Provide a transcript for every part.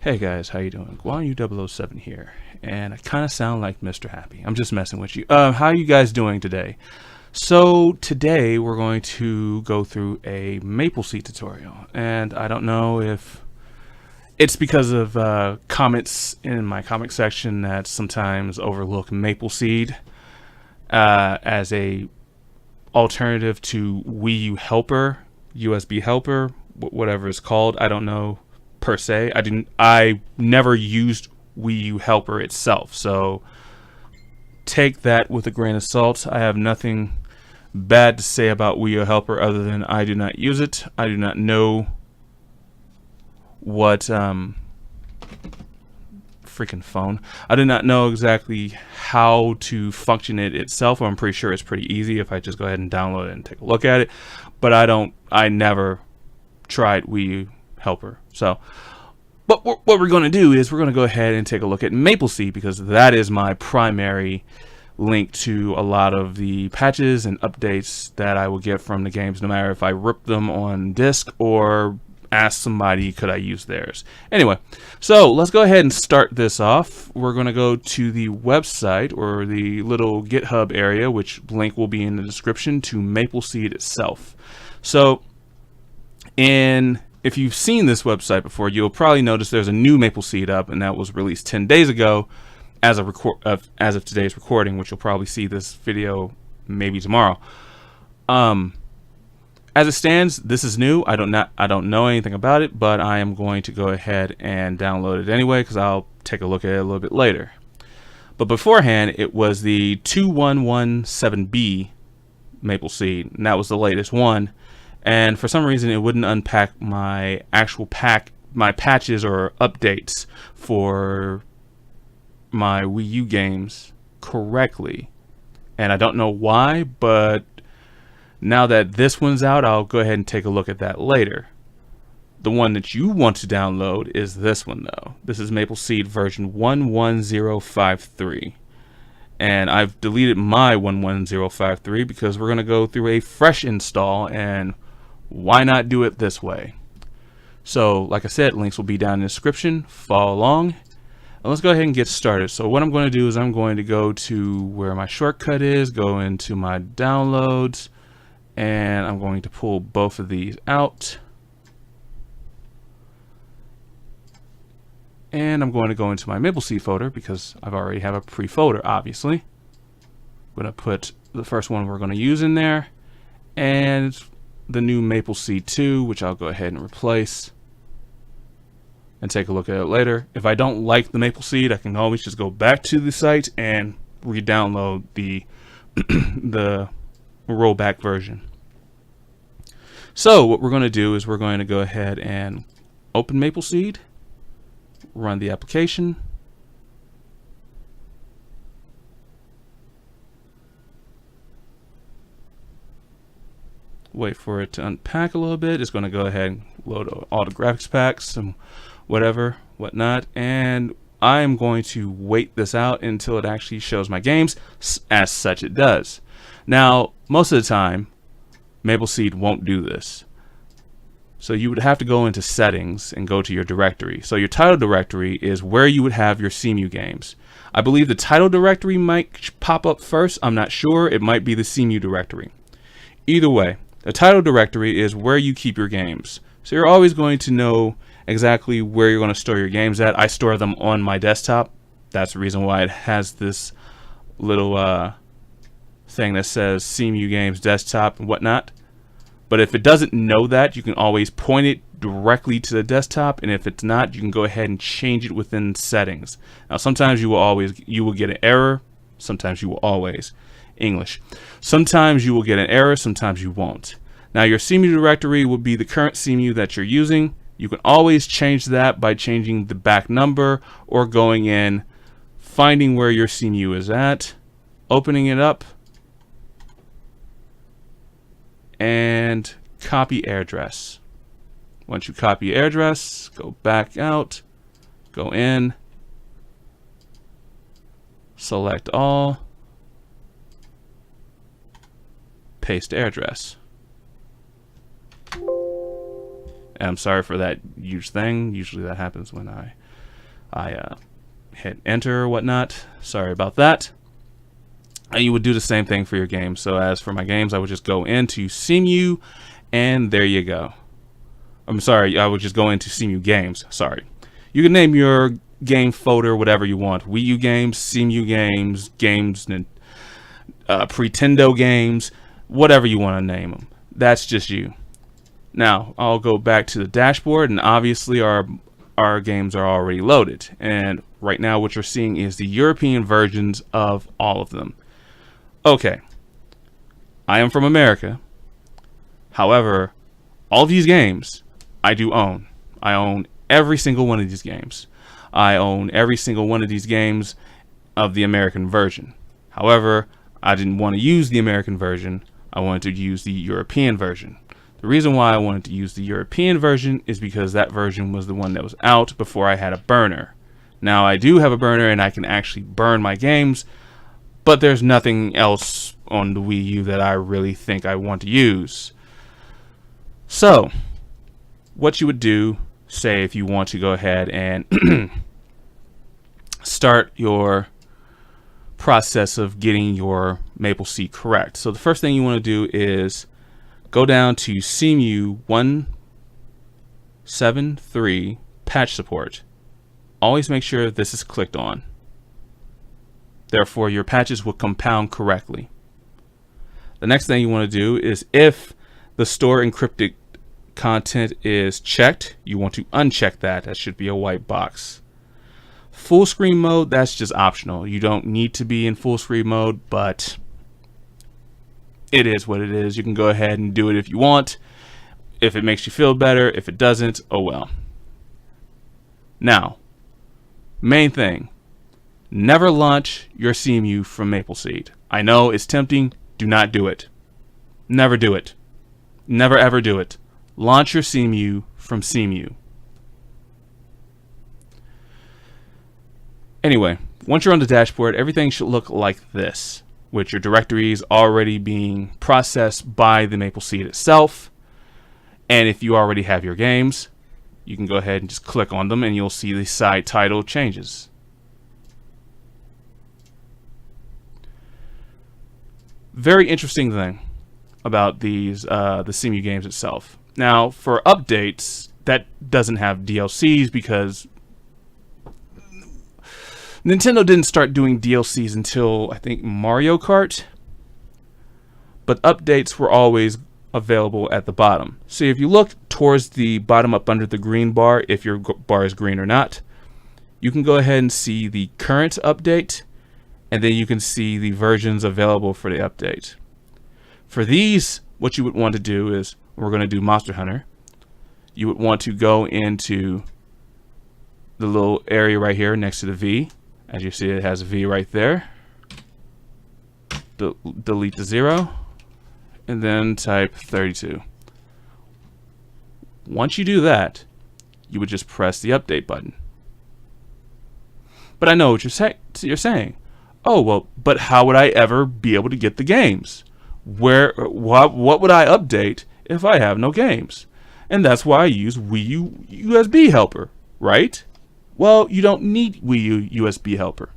Hey guys, how you doing? GuanYu007 here, and I kind of sound like Mr. Happy. I'm just messing with you. How are you guys doing today? So today we're going to go through a MapleSeed tutorial, and I don't know if it's because of comments in my comment section that sometimes overlook MapleSeed as a alternative to Wii U Helper, USB Helper, whatever it's called. I don't know per se. I never used Wii U Helper itself, so take that with a grain of salt. I have nothing bad to say about Wii U Helper other than I do not use it. I do not know what freaking phone. I do not know exactly how to function it itself. I'm pretty sure it's pretty easy if I just go ahead and download it and take a look at it. But I never tried Wii U Helper. So, but what we're going to do is we're going to go ahead and take a look at MapleSeed, because that is my primary link to a lot of the patches and updates that I will get from the games, no matter if I rip them on disk or ask somebody could I use theirs. Anyway, so let's go ahead and start this off. We're going to go to the website, or the little GitHub area, which link will be in the description, to MapleSeed itself. So if you've seen this website before, you'll probably notice there's a new MapleSeed up, and that was released 10 days ago as of today's recording, which you'll probably see this video maybe tomorrow. As it stands, this is new. I don't know anything about it, but I am going to go ahead and download it anyway, because I'll take a look at it a little bit later. But beforehand, it was the 2117B MapleSeed, and that was the latest one. And for some reason, it wouldn't unpack my actual patches or updates for my Wii U games correctly. And I don't know why, but now that this one's out, I'll go ahead and take a look at that later. The one that you want to download is this one, though. This is MapleSeed version 11053. And I've deleted my 11053 because we're going to go through a fresh install, and why not do it this way? So, like I said, links will be down in the description. Follow along. And let's go ahead and get started. So what I'm going to do is I'm going to go to where my shortcut is, go into my downloads, and I'm going to pull both of these out. And I'm going to go into my MapleSeed folder, because I've already have a pre-folder, obviously. I'm going to put the first one we're going to use in there, and the new MapleSeed 2, which I'll go ahead and replace and take a look at it later. If I don't like the MapleSeed, I can always just go back to the site and re-download the the rollback version. So what we're going to do is we're going to go ahead and open MapleSeed, run the application, wait for it to unpack a little bit. It's going to go ahead and load all the graphics packs and whatnot, and I'm going to wait this out until it actually shows my games. As such, it does. Now, most of the time, MapleSeed won't do this. So you would have to go into settings and go to your directory. So your title directory is where you would have your Cemu games. I believe the title directory might pop up first. I'm not sure. It might be the Cemu directory. Either way, the title directory is where you keep your games. So you're always going to know exactly where you're going to store your games at. I store them on my desktop. That's the reason why it has this little thing that says Cemu Games Desktop and whatnot. But if it doesn't know that, you can always point it directly to the desktop, and if it's not, you can go ahead and change it within settings. Now, sometimes you will get an error. Sometimes you will always. English. Sometimes you will get an error, sometimes you won't. Now, your Cemu directory will be the current Cemu that you're using. You can always change that by changing the back number, or going in, finding where your Cemu is at, opening it up, and copy address. Once you copy address, go back out, go in, select all, paste address. And I'm sorry for that huge thing. Usually that happens when I I hit enter or whatnot. Sorry about that. And you would do the same thing for your game. So as for my games, I would just go into Cemu, and there you go. I'm sorry, I would just go into Cemu Games. Sorry. You can name your game folder whatever you want. Wii U games, Cemu games, and Pretendo games, whatever you want to name them. That's just you. Now, I'll go back to the dashboard, and obviously our games are already loaded. And right now what you're seeing is the European versions of all of them. Okay, I am from America. However, all these games I do own. I own every single one of these games. I own every single one of these games of the American version. However, I didn't want to use the American version. I wanted to use the European version. The reason why I wanted to use the European version is because that version was the one that was out before I had a burner. Now I do have a burner and I can actually burn my games, but there's nothing else on the Wii U that I really think I want to use. So, what you would do, say if you want to go ahead and start your process of getting your MapleSeed correct. So the first thing you want to do is go down to Cemu 173 patch support. Always make sure this is clicked on. Therefore, your patches will compound correctly. The next thing you want to do is, if the store encrypted content is checked, you want to uncheck that. That should be a white box. Full screen mode, that's just optional. You don't need to be in full screen mode, but it is what it is. You can go ahead and do it if you want. If it makes you feel better, if it doesn't, oh well. Now, main thing. Never launch your Cemu from MapleSeed. I know it's tempting. Do not do it. Never do it. Never ever do it. Launch your Cemu from Cemu. Anyway, once you're on the dashboard, everything should look like this, with your directories already being processed by the MapleSeed itself. And if you already have your games, you can go ahead and just click on them and you'll see the side title changes. Very interesting thing about these the Cemu games itself. Now, for updates, that doesn't have DLCs because Nintendo didn't start doing DLCs until, I think, Mario Kart. But updates were always available at the bottom. So if you look towards the bottom up under the green bar, if your bar is green or not, you can go ahead and see the current update, and then you can see the versions available for the update. For these, what you would want to do is, we're going to do Monster Hunter. You would want to go into the little area right here next to the V. As you see, it has a V right there. Delete the 0, and then type 32. Once you do that, you would just press the update button. But I know what you're saying. Oh, well, but how would I ever be able to get the games? What would I update if I have no games? And that's why I use Wii U USB helper, right? Well, you don't need Wii U USB helper.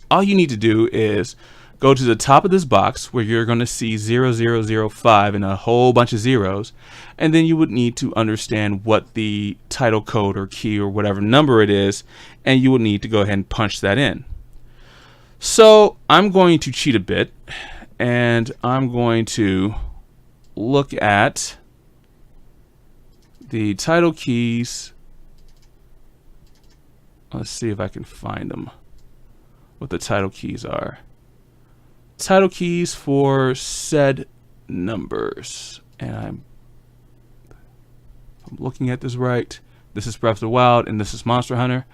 All you need to do is go to the top of this box where you're going to see 0005 and a whole bunch of zeros, and then you would need to understand what the title code or key or whatever number it is, and you would need to go ahead and punch that in. So I'm going to cheat a bit, and I'm going to look at the title keys. Let's see if I can find them, what the title keys are. Title keys for said numbers, and I'm looking at this right. This is Breath of the Wild, and this is Monster Hunter.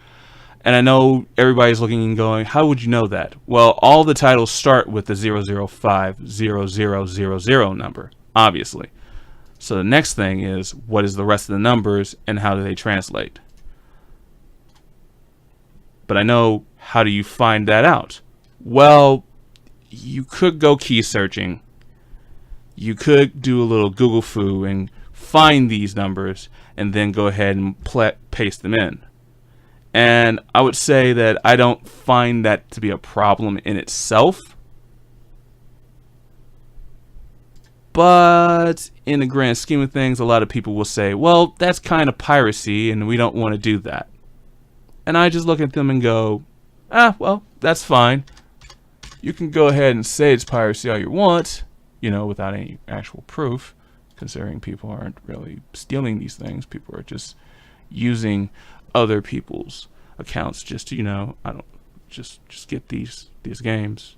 And I know everybody's looking and going, how would you know that? Well, all the titles start with the 0050000 number, obviously. So the next thing is, what is the rest of the numbers and how do they translate? But I know, how do you find that out? Well, you could go key searching. You could do a little Google foo and find these numbers and then go ahead and paste them in. And I would say that I don't find that to be a problem in itself. But in the grand scheme of things, a lot of people will say, well, that's kind of piracy and we don't want to do that. And I just look at them and go, well, that's fine. You can go ahead and say it's piracy all you want, you know, without any actual proof, considering people aren't really stealing these things. People are just using other people's accounts just to, you know, I don't just get these games.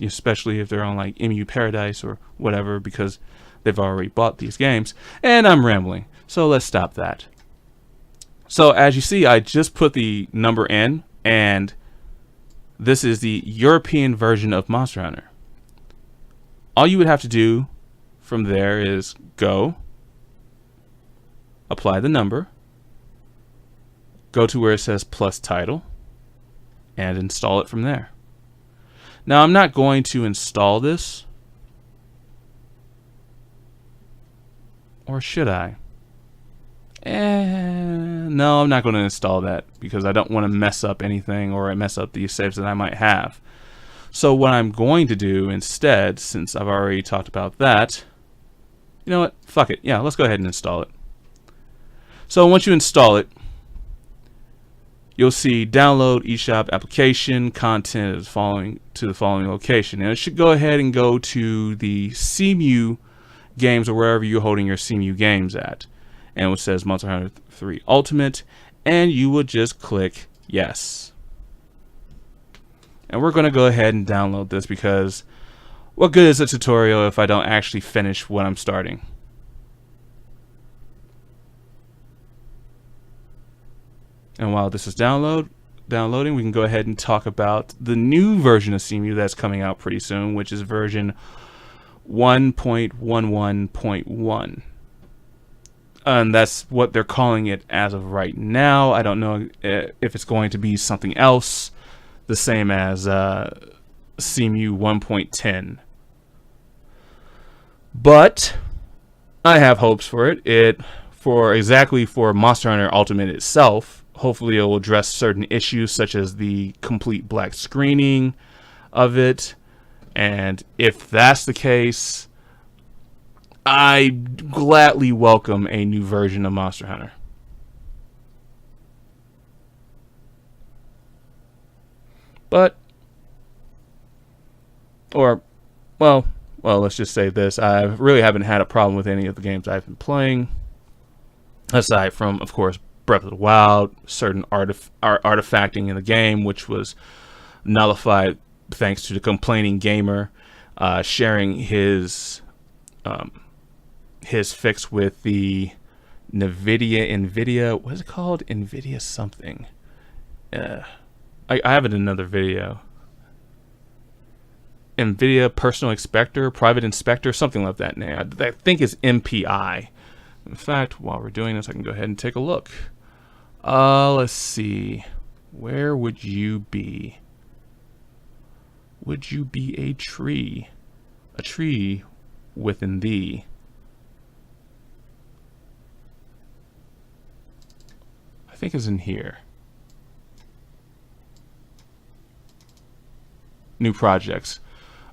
Especially if they're on like Emu Paradise or whatever, because they've already bought these games. And I'm rambling, so let's stop that. So as you see, I just put the number in, and this is the European version of Monster Hunter. All you would have to do from there is go, apply the number, go to where it says plus title, and install it from there. Now, I'm not going to install this. Or should I? No, I'm not going to install that because I don't want to mess up anything or mess up the saves that I might have. So what I'm going to do instead, since I've already talked about that, you know what? Fuck it. Yeah, let's go ahead and install it. So once you install it, you'll see download eShop application, content is following to the following location. And it should go ahead and go to the Cemu games or wherever you're holding your Cemu games at. And it says Monster Hunter 3 Ultimate. And you will just click yes. And we're going to go ahead and download this because what good is a tutorial if I don't actually finish what I'm starting? And while this is downloading, we can go ahead and talk about the new version of Cemu that's coming out pretty soon, which is version 1.11.1. And that's what they're calling it as of right now. I don't know if it's going to be something else, the same as Cemu 1.10. But I have hopes for it. For Monster Hunter Ultimate itself. Hopefully it will address certain issues such as the complete black screening of it. And if that's the case, I gladly welcome a new version of Monster Hunter. Well, let's just say this. I really haven't had a problem with any of the games I've been playing. Aside from, of course, Breath of the Wild, certain artifacting in the game, which was nullified thanks to the complaining gamer sharing his fix with the Nvidia, what is it called? Nvidia something. I have it in another video. Nvidia personal inspector, private inspector, something like that name. I think it's MPI. In fact, while we're doing this, I can go ahead and take a look. Let's see. Where would you be? Would you be a tree? A tree within thee. I think it's in here. New projects.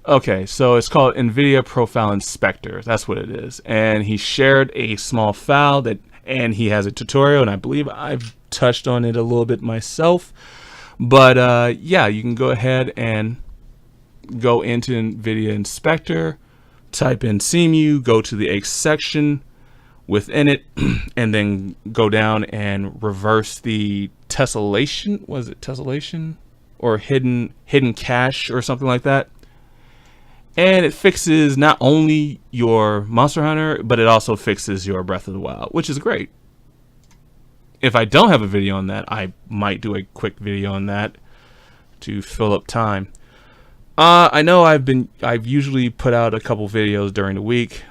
Okay, so it's called Nvidia Profile Inspector. That's what it is. And he shared a small file and he has a tutorial, and I believe I've touched on it a little bit myself. But yeah, you can go ahead and go into Nvidia Inspector, type in Cemu, go to the X section within it, and then go down and reverse the tessellation. Was it tessellation? Or hidden cache or something like that. And it fixes not only your Monster Hunter, but it also fixes your Breath of the Wild, which is great. If I don't have a video on that, I might do a quick video on that to fill up time. I know I've usually put out a couple videos during the week.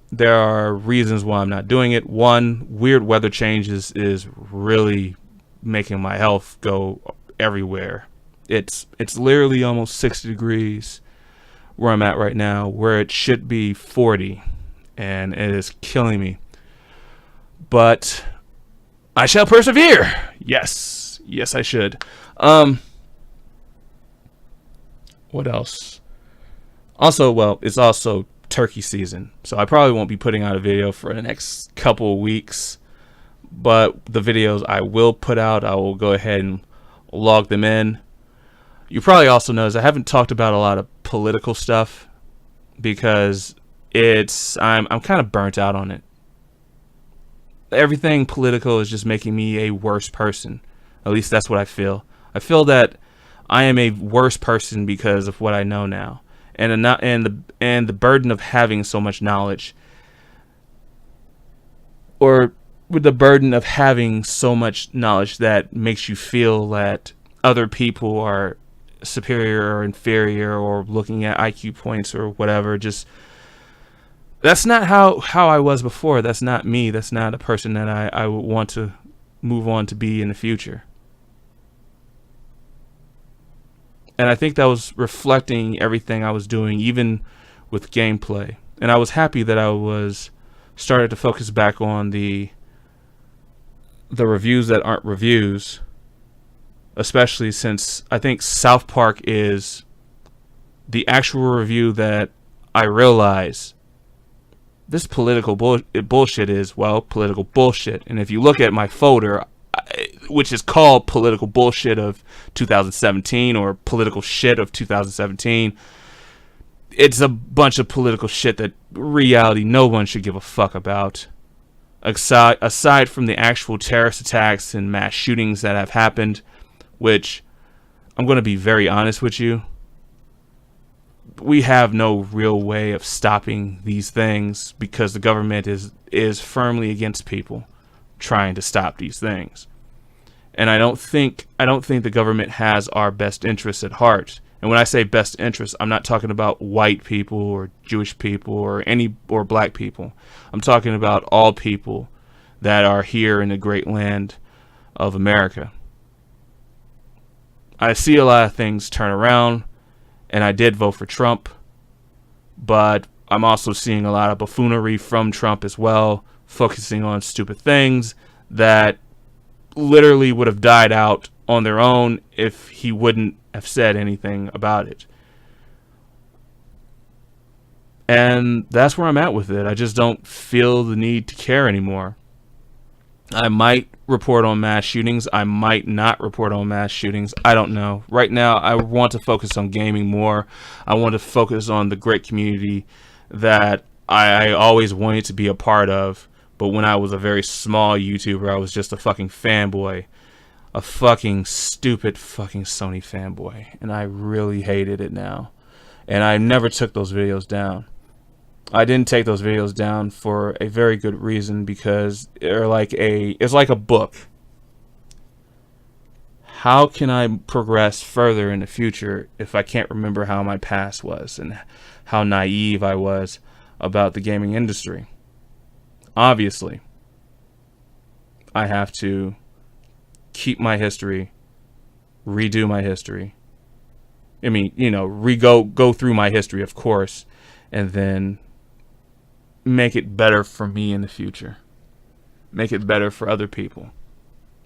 There are reasons why I'm not doing it. One, weird weather changes is really making my health go everywhere. It's literally almost 60 degrees where I'm at right now, where it should be 40, and it is killing me. But I shall persevere. Yes, Yes, I should. What else? Also, well, it's also turkey season, so I probably won't be putting out a video for the next couple of weeks. But the videos I will put out, I will go ahead and log them in. You probably also notice I haven't talked about a lot of political stuff because I'm kind of burnt out on it. Everything political is just making me a worse person. At least that's what I feel. I feel that I am a worse person because of what I know now, and the burden of having so much knowledge, or with the burden of having so much knowledge that makes you feel that other people are superior or inferior, or looking at IQ points or whatever. Just that's not how I was before. That's not me. That's not a person that I would want to move on to be in the future. And I think that was reflecting everything I was doing, even with gameplay. And I was happy that I was started to focus back on the reviews that aren't reviews, especially since I think South Park is the actual review that I realize this political bullshit is, well, political bullshit. And if you look at my folder, which is called Political Bullshit of 2017 or Political Shit of 2017, it's a bunch of political shit that reality no one should give a fuck about. Aside from the actual terrorist attacks and mass shootings that have happened, which I'm going to be very honest with you, we have no real way of stopping these things because the government is firmly against people trying to stop these things. And I don't think the government has our best interests at heart. And when I say best interests, I'm not talking about white people or Jewish people or black people. I'm talking about all people that are here in the great land of America. I see a lot of things turn around, and I did vote for Trump, but I'm also seeing a lot of buffoonery from Trump as well, focusing on stupid things that literally would have died out on their own if he wouldn't have said anything about it. And that's where I'm at with it. I just don't feel the need to care anymore. I might report on mass shootings. I might not report on mass shootings. I don't know. Right now, I want to focus on gaming more. I want to focus on the great community that I always wanted to be a part of. But when I was a very small YouTuber, I was just a fucking fanboy. A fucking stupid fucking Sony fanboy. And I really hated it now. And I never took those videos down. I didn't take those videos down for a very good reason, because it's like a book. How can I progress further in the future if I can't remember how my past was and how naive I was about the gaming industry? Obviously, I have to keep my history, redo my history. I mean, go through my history, of course, and then make it better for me in the future. Make it better for other people.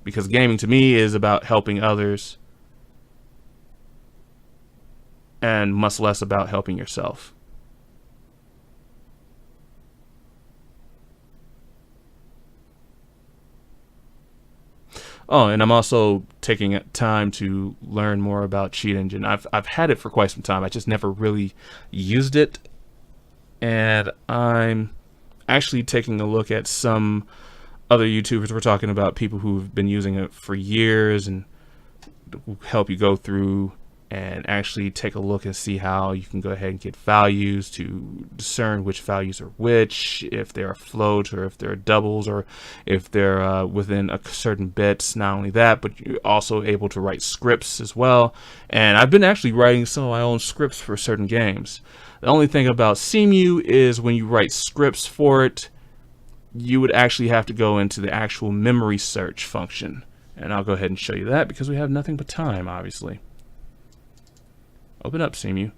Because gaming to me is about helping others and much less about helping yourself. Oh, and I'm also taking time to learn more about Cheat Engine. I've had it for quite some time. I just never really used it. And I'm actually taking a look at some other YouTubers. We're talking about people who've been using it for years and help you go through and actually take a look and see how you can go ahead and get values to discern which values are which, if they're floats or if they're doubles or if they're within a certain bits. Not only that, but you're also able to write scripts as well. And I've been actually writing some of my own scripts for certain games. The only thing about Cemu is when you write scripts for it, you would actually have to go into the actual memory search function. And I'll go ahead and show you that because we have nothing but time, obviously. Open up Cemu.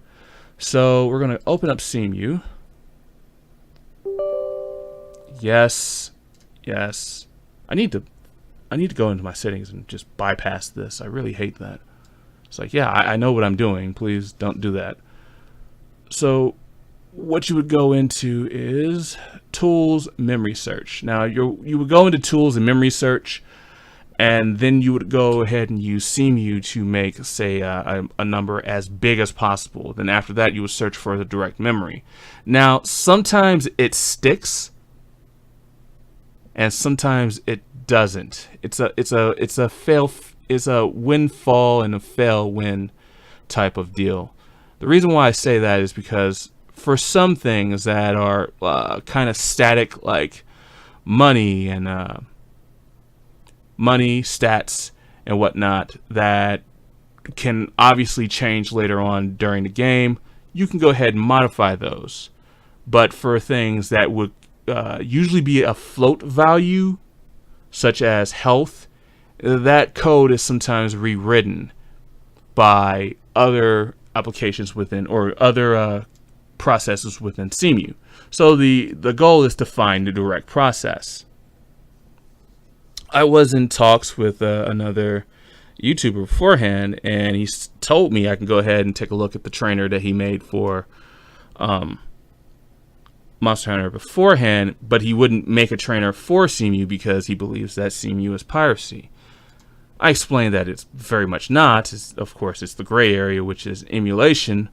So we're going to open up Cemu. Yes. Yes. I need to I need to go into my settings and just bypass this. I really hate that. It's like, yeah, I know what I'm doing. Please don't do that. So what you would go into is tools, memory search. Now you would go into tools and memory search, and then you would go ahead and use Cemu to make, say, a number as big as possible. Then after that, you would search for the direct memory. Now, sometimes it sticks, and sometimes it doesn't. It's a windfall and a fail win type of deal. The reason why I say that is because for some things that are kind of static, like money and money, stats, and whatnot, that can obviously change later on during the game, you can go ahead and modify those. But for things that would usually be a float value, such as health, that code is sometimes rewritten by other applications within, or other processes within Cemu. So the goal is to find the direct process. I was in talks with another YouTuber beforehand, and he told me I can go ahead and take a look at the trainer that he made for Monster Hunter beforehand, but he wouldn't make a trainer for Cemu because he believes that Cemu is piracy. I explained that it's very much not. Of course, it's the gray area, which is emulation,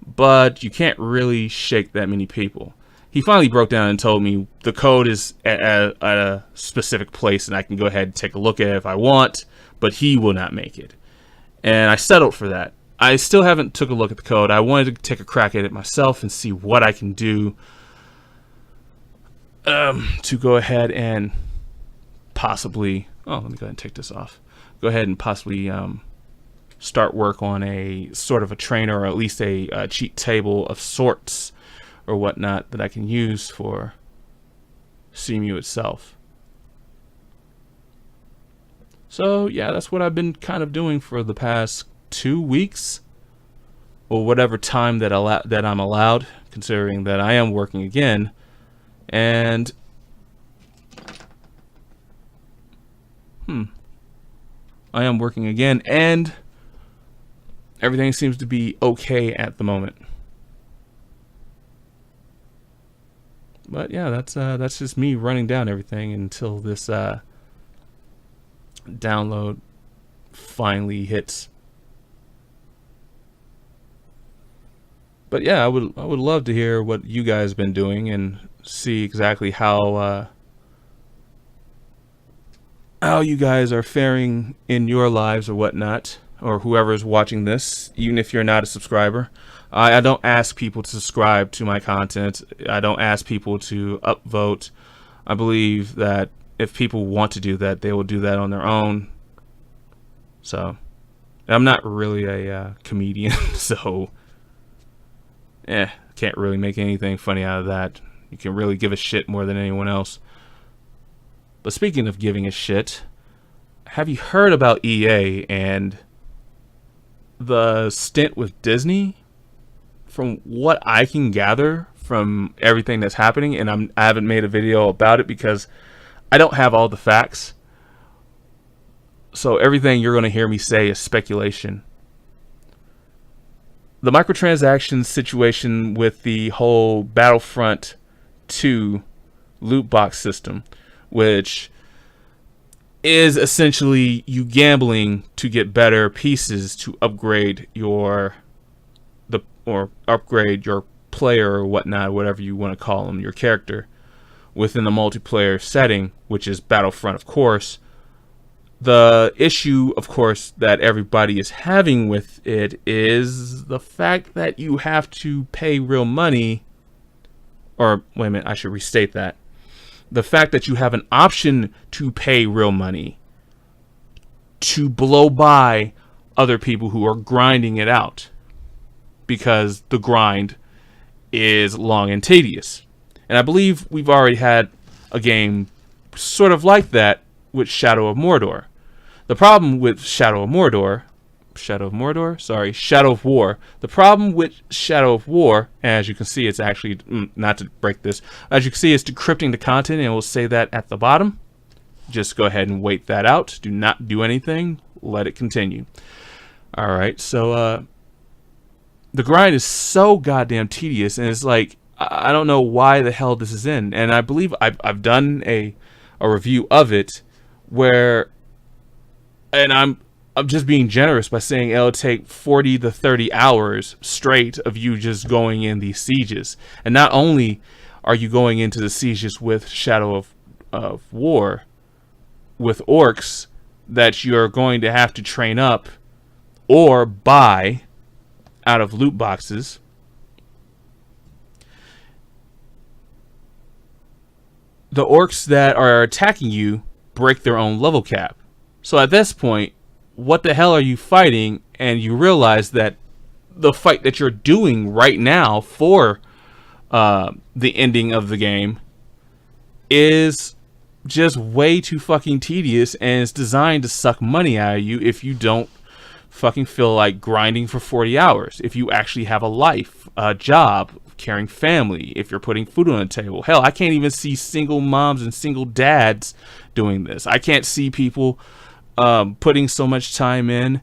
but you can't really shake that many people. He finally broke down and told me the code is at a specific place, and I can go ahead and take a look at it if I want, but he will not make it. And I settled for that. I still haven't took a look at the code. I wanted to take a crack at it myself and see what I can do to go ahead and possibly, let me go ahead and take this off. Go ahead and possibly start work on a sort of a trainer, or at least a cheat table of sorts or whatnot that I can use for Cemu itself. So yeah, that's what I've been kind of doing for the past 2 weeks, or whatever time that I'm allowed, considering that I am working again. And I am working again, and everything seems to be okay at the moment. But yeah, that's just me running down everything until this download finally hits. But yeah, I would love to hear what you guys have been doing and see exactly how you guys are faring in your lives or whatnot, or whoever is watching this, even if you're not a subscriber. I don't ask people to subscribe to my content. I don't ask people to upvote. I believe that if people want to do that, they will do that on their own. So I'm not really a comedian, so can't really make anything funny out of that. You can really give a shit more than anyone else. But speaking of giving a shit, have you heard about EA and the stint with Disney? From what I can gather from everything that's happening, and I haven't made a video about it because I don't have all the facts. So everything you're going to hear me say is speculation. The microtransaction situation with the whole Battlefront 2 loot box system, which is essentially you gambling to get better pieces to upgrade your player or whatnot, whatever you want to call them, your character, within the multiplayer setting, which is Battlefront, of course. The issue, of course, that everybody is having with it is the fact that you have to pay real money, or wait a minute, I should restate that. The fact that you have an option to pay real money to blow by other people who are grinding it out, because the grind is long and tedious. And I believe we've already had a game sort of like that with Shadow of Mordor. The problem with Shadow of War. The problem with Shadow of War, as you can see, it's actually, not to break this, as you can see, it's decrypting the content, and we'll say that at the bottom. just go ahead and wait that out. Do not do anything. Let it continue. All right. So the grind is so goddamn tedious, and it's like I don't know why the hell this is in. And I believe I've done a review of it where, and I'm just being generous by saying it'll take 40 to 30 hours straight of you just going in these sieges. And not only are you going into the sieges with Shadow of War, with orcs that you're going to have to train up or buy out of loot boxes. The orcs that are attacking you break their own level cap. So at this point, what the hell are you fighting? And you realize that the fight that you're doing right now for the ending of the game is just way too fucking tedious, and it's designed to suck money out of you if you don't fucking feel like grinding for 40 hours. If you actually have a life, a job, caring family, if you're putting food on the table. Hell, I can't even see single moms and single dads doing this. I can't see people putting so much time in,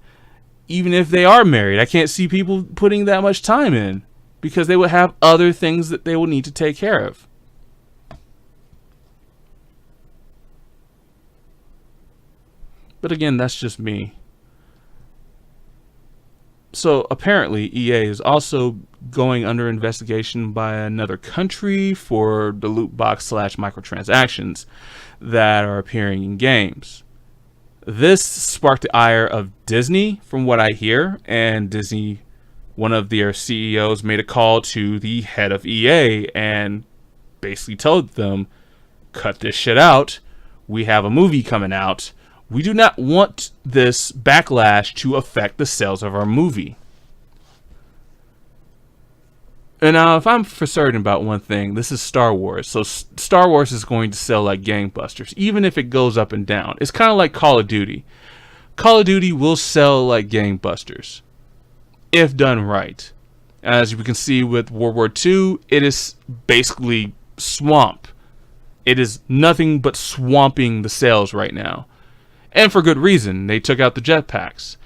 even if they are married. I can't see people putting that much time in because they would have other things that they will need to take care of. But again, that's just me. So apparently EA is also going under investigation by another country for the loot box / microtransactions that are appearing in games. This sparked the ire of Disney, from what I hear, and Disney, one of their CEOs, made a call to the head of EA and basically told them, cut this shit out. We have a movie coming out. We do not want this backlash to affect the sales of our movie. And now, if I'm for certain about one thing, this is Star Wars. So Star Wars is going to sell like gangbusters, even if it goes up and down. It's kind of like Call of Duty. Call of Duty will sell like gangbusters, if done right. As you can see with World War II, it is basically swamp. It is nothing but swamping the sales right now. And for good reason. They took out the jetpacks.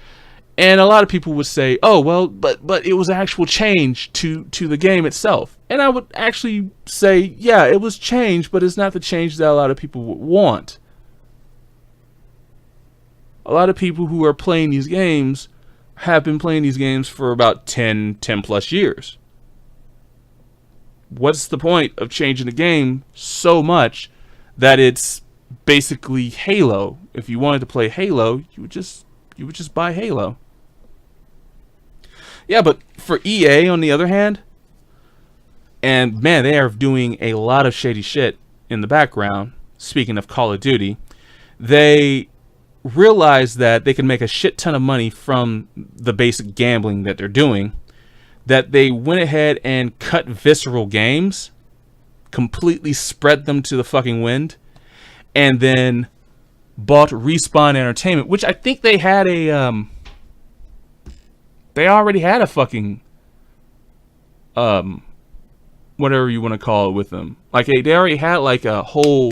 And a lot of people would say, oh, well, but it was actual change to the game itself. And I would actually say, yeah, it was change, but it's not the change that a lot of people would want. A lot of people who are playing these games have been playing these games for about 10 plus years. What's the point of changing the game so much that it's basically Halo? If you wanted to play Halo, you would just buy Halo. Yeah, but for EA on the other hand, and man, they are doing a lot of shady shit in the background. Speaking of Call of Duty, they realized that they can make a shit ton of money from the basic gambling that they're doing, that they went ahead and cut Visceral Games, completely spread them to the fucking wind, and then bought Respawn Entertainment, which I think they had a they already had a fucking whatever you want to call it with them. Like they already had like a whole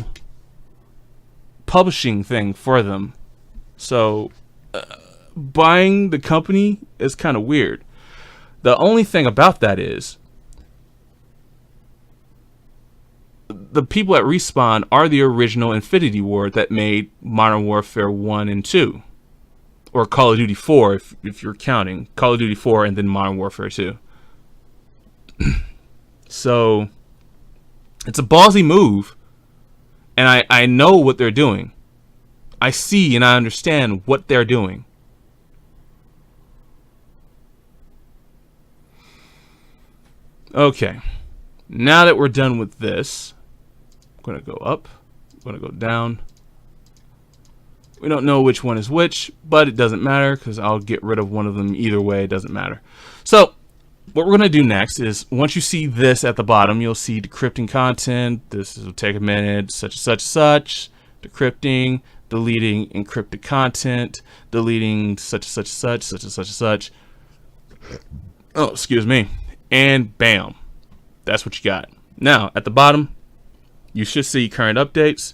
publishing thing for them. So buying the company is kind of weird. The only thing about that is the people at Respawn are the original Infinity Ward that made Modern Warfare 1 and 2. Or Call of Duty 4, if you're counting. Call of Duty 4 and then Modern Warfare 2. So, it's a ballsy move. And I know what they're doing. I see and I understand what they're doing. Okay. Now that we're done with this, I'm going to go up. I'm going to go down. We don't know which one is which, but it doesn't matter because I'll get rid of one of them either way. It doesn't matter. So what we're going to do next is, once you see this at the bottom, you'll see decrypting content. This will take a minute, such, decrypting, deleting encrypted content, deleting such. Oh, excuse me. And bam. That's what you got. Now, at the bottom, you should see current updates.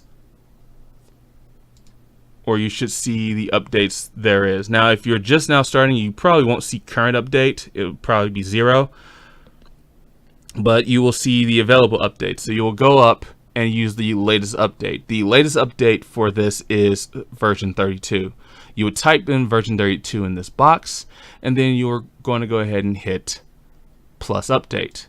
or you should see the updates there is. Now, if you're just now starting, you probably won't see current update. It will probably be 0. But you will see the available updates. So you will go up and use the latest update. The latest update for this is version 32. You would type in version 32 in this box, and then you're going to go ahead and hit plus update.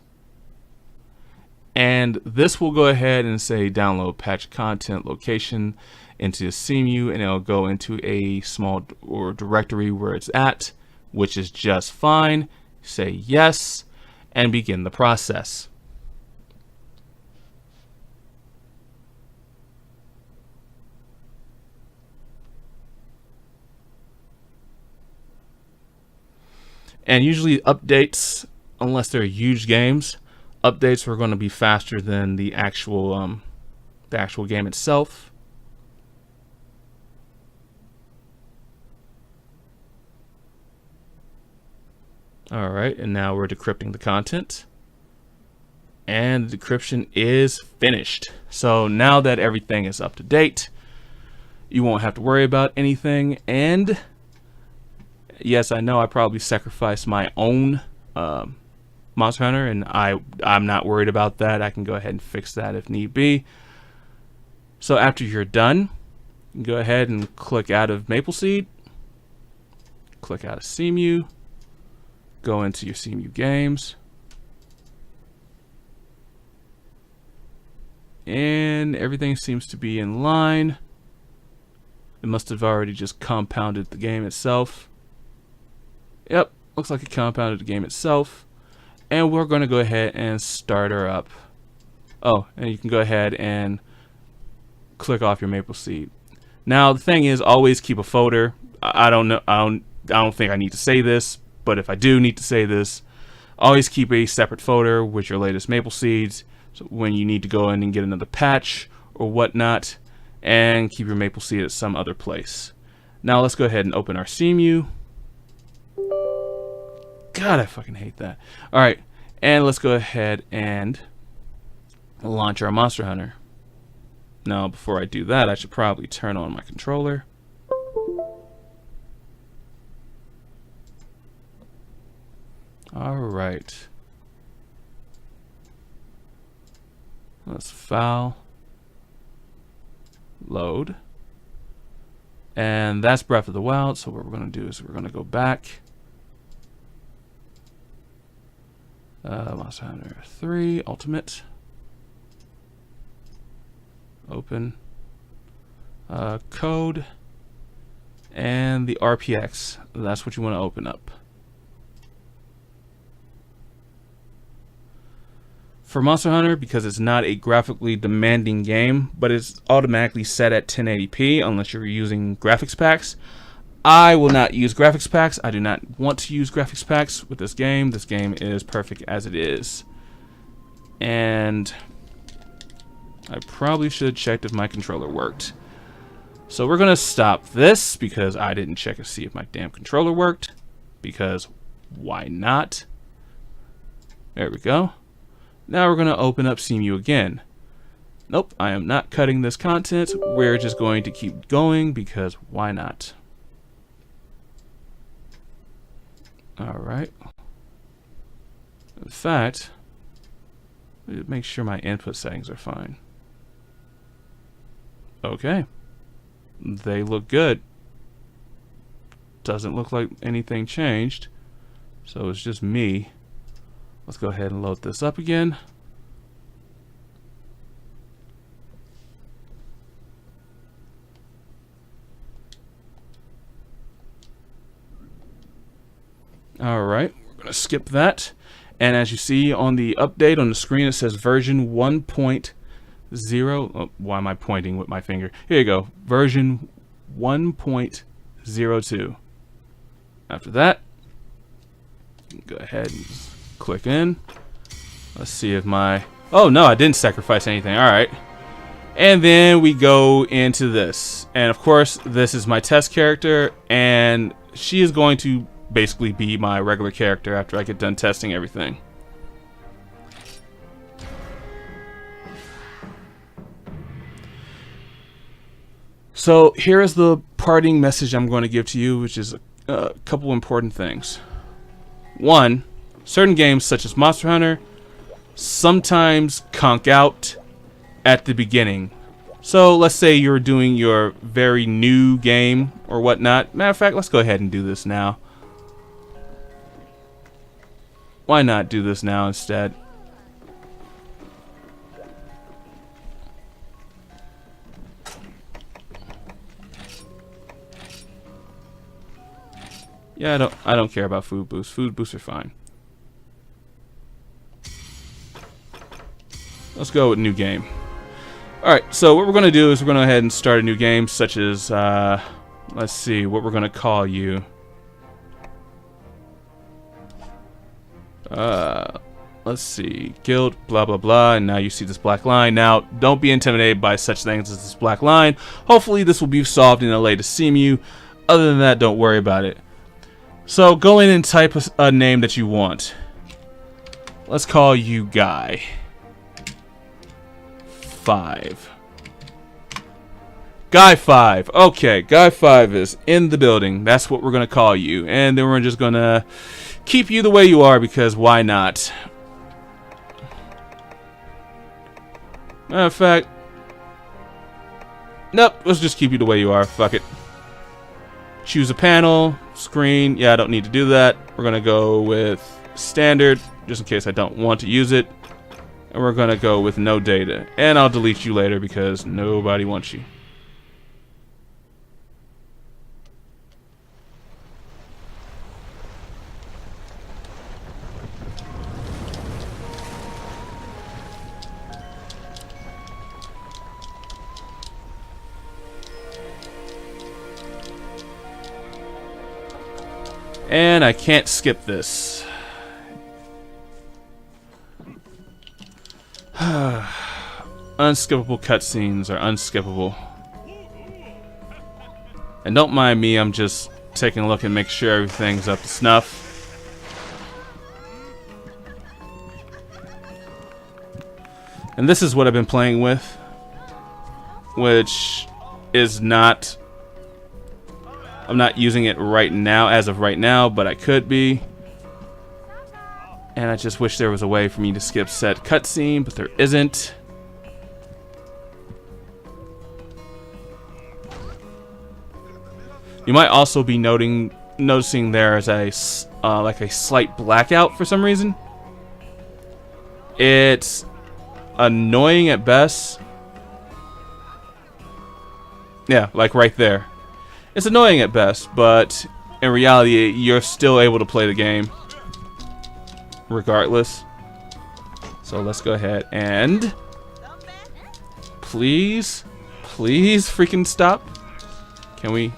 And this will go ahead and say download patch content location into the Cemu, and it'll go into a small or directory where it's at, which is just fine. Say yes and begin the process. And usually updates, unless they're huge games, updates are going to be faster than the actual game itself. All right, and now we're decrypting the content. And the decryption is finished. So now that everything is up to date, you won't have to worry about anything. And yes, I know I probably sacrificed my own Monster Hunter, and I'm not worried about that. I can go ahead and fix that if need be. So after you're done, you can go ahead and click out of MapleSeed, click out of Cemu, go into your Cemu games, and everything seems to be in line. It must have already just compounded the game itself. Yep, looks like it compounded the game itself. And we're going to go ahead and start her up. Oh, and you can go ahead and click off your MapleSeed. Now the thing is, always keep a folder. I don't think I need to say this, but if I do need to say this, always keep a separate folder with your latest MapleSeeds. So when you need to go in and get another patch or whatnot, and keep your MapleSeed at some other place. Now let's go ahead and open our Cemu. God, I fucking hate that. All right, and let's go ahead and launch our Monster Hunter. Now, before I do that, I should probably turn on my controller. All right. Let's file, load, and that's Breath of the Wild. So what we're going to do is we're going to go back. Monster Hunter 3 Ultimate. Open. Code. And the RPX. That's what you want to open up. For Monster Hunter, because it's not a graphically demanding game, but it's automatically set at 1080p unless you're using graphics packs, I will not use graphics packs. I do not want to use graphics packs with this game. This game is perfect as it is. And I probably should have checked if my controller worked. So we're going to stop this because I didn't check to see if my damn controller worked. Because why not? There we go. Now we're going to open up Cemu again. Nope, I am not cutting this content. We're just going to keep going because why not? Alright. In fact, make sure my input settings are fine. Okay. They look good. Doesn't look like anything changed. So it's just me. Let's go ahead and load this up again. Alright, we're going to skip that. And as you see on the update on the screen, it says version 1.0. Oh, why am I pointing with my finger? Here you go. Version 1.02. After that, you can go ahead and click in. Let's see if my... Oh, no, I didn't sacrifice anything. Alright. And then we go into this. And of course, this is my test character. And she is going to basically be my regular character after I get done testing everything. So here is the parting message I'm going to give to you, which is a couple important things. One, certain games such as Monster Hunter sometimes conk out at the beginning. So let's say you're doing your very new game or whatnot. Matter of fact, let's go ahead and do this now. Why not do this now instead? Yeah, I don't care about food boosts. Food boosts are fine. Let's go with new game. Alright, so what we're going to do is we're going to go ahead and start a new game, such as, let's see, what we're going to call you. Let's see, guild, blah, blah, blah, and now you see this black line. Now, don't be intimidated by such things as this black line. Hopefully, this will be solved in a later Cemu. Other than that, don't worry about it. So, go in and type a name that you want. Let's call you Guy 5. Guy 5. Okay, Guy 5 is in the building. That's what we're going to call you. And then we're just going to keep you the way you are, because why not? Matter of fact, nope, let's just keep you the way you are. Fuck it. Choose a panel, screen. Yeah, I don't need to do that. We're going to go with standard, just in case I don't want to use it. And we're going to go with no data. And I'll delete you later because nobody wants you. And I can't skip this. Unskippable cutscenes are unskippable. And don't mind me, I'm just taking a look and make sure everything's up to snuff. And this is what I've been playing with, which is not... I'm not using it right now, as of right now, but I could be. And I just wish there was a way for me to skip said cutscene, but there isn't. You might also be noticing there is a like a slight blackout for some reason. It's annoying at best. Yeah, like right there. It's annoying at best, but in reality, you're still able to play the game regardless. So let's go ahead and please freaking stop. Can we?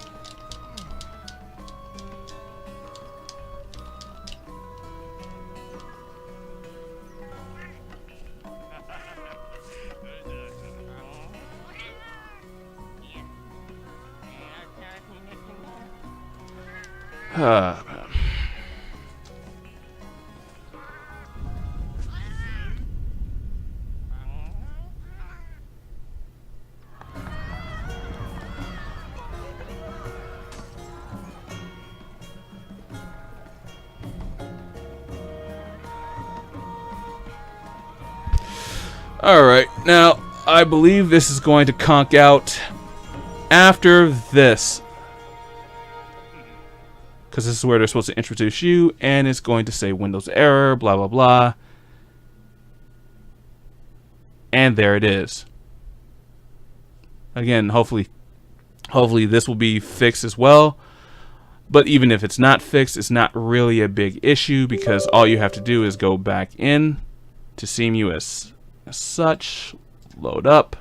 Alright, now I believe this is going to conk out after this, because this is where they're supposed to introduce you, and it's going to say Windows error, blah blah blah, and there it is. Again, hopefully this will be fixed as well. But even if it's not fixed, it's not really a big issue, because all you have to do is go back in to Cemu as such, load up.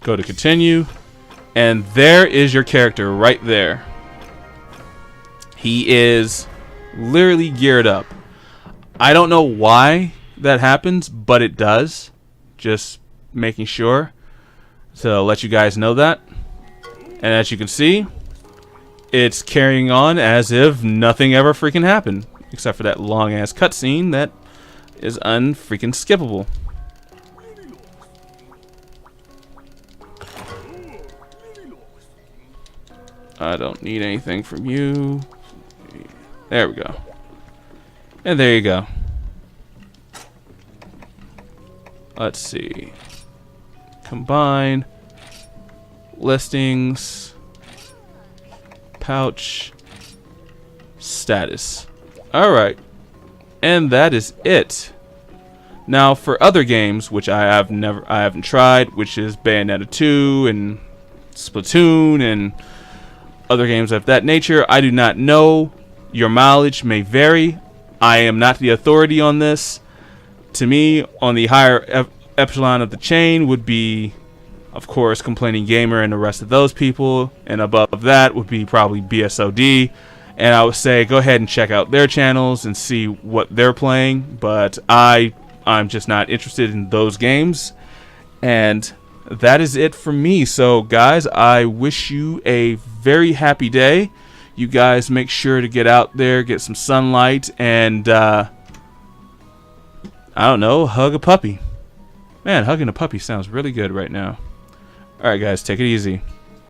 Go to continue, and there is your character right there. He is literally geared up. I don't know why that happens, but it does. Just making sure to let you guys know that. And as you can see, it's carrying on as if nothing ever freaking happened, except for that long ass cutscene that is unfreaking skippable. I don't need anything from you. There we go. And there you go. Let's see. Combine. Listings. Pouch. Status. Alright. And that is it. Now for other games, which I haven't tried, which is Bayonetta 2 and Splatoon and other games of that nature, I do not know. Your mileage may vary. I am not the authority on this. To me, on the higher echelon of the chain would be, of course, Complaining Gamer and the rest of those people, and above that would be probably BSOD. And I would say go ahead and check out their channels and see what they're playing, but I'm just not interested in those games. And that is it for me. So guys, I wish you a very happy day. You guys make sure to get out there, get some sunlight, and I don't know, hug a puppy. Man, hugging a puppy sounds really good right now. Alright guys, take it easy.